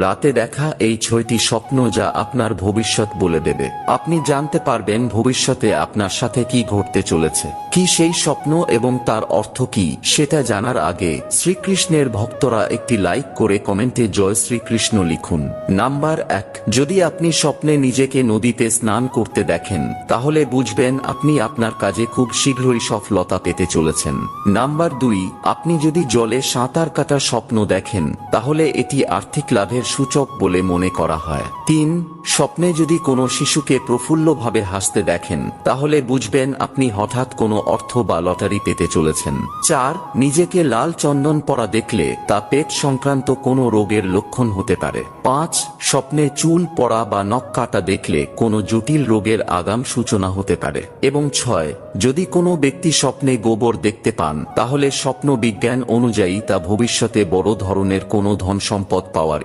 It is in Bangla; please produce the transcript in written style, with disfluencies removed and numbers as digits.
রাতে দেখা এই 6টি স্বপ্ন যা আপনার ভবিষ্যৎ বলে দেবে। আপনি জানতে পারবেন ভবিষ্যতে আপনার সাথে কি ঘটতে চলেছে। কি সেই স্বপ্ন এবং তার অর্থ কি সেটা জানার আগে শ্রীকৃষ্ণের ভক্তরা একটি লাইক করে কমেন্টে জয় শ্রীকৃষ্ণ লিখুন। নাম্বার 1, যদি আপনি স্বপ্নে নিজেকে নদীতে স্নান করতে দেখেন তাহলে বুঝবেন আপনি আপনার কাজে খুব শীঘ্রই সফলতা পেতে চলেছেন। নাম্বার 2, আপনি যদি জলে সাঁতার কাটার স্বপ্ন দেখেন তাহলে এটি আর্থিক লাভের সূচক বলে মনে করা হয়। 3, স্বপ্নে যদি কোনো শিশুকে প্রফুল্লভাবে হাসতে দেখেন তাহলে বুঝবেন আপনি হঠাৎ কোনো অর্থ বা লটারি পেতে চলেছেন। 4, নিজেকে লাল চন্দন পরা দেখলে তা পেট সংক্রান্ত কোনো রোগের লক্ষণ হতে পারে। 5, স্বপ্নে চুল পড়া বা নখ কাটা দেখলে কোনো জটিল রোগের আগাম সূচনা হতে পারে। এবং 6, যদি কোনো ব্যক্তি স্বপ্নে গোবর দেখতে পান তাহলে স্বপ্ন বিজ্ঞান অনুযায়ী তা ভবিষ্যতে বড় ধরনের কোনো ধন সম্পদ পাওয়ার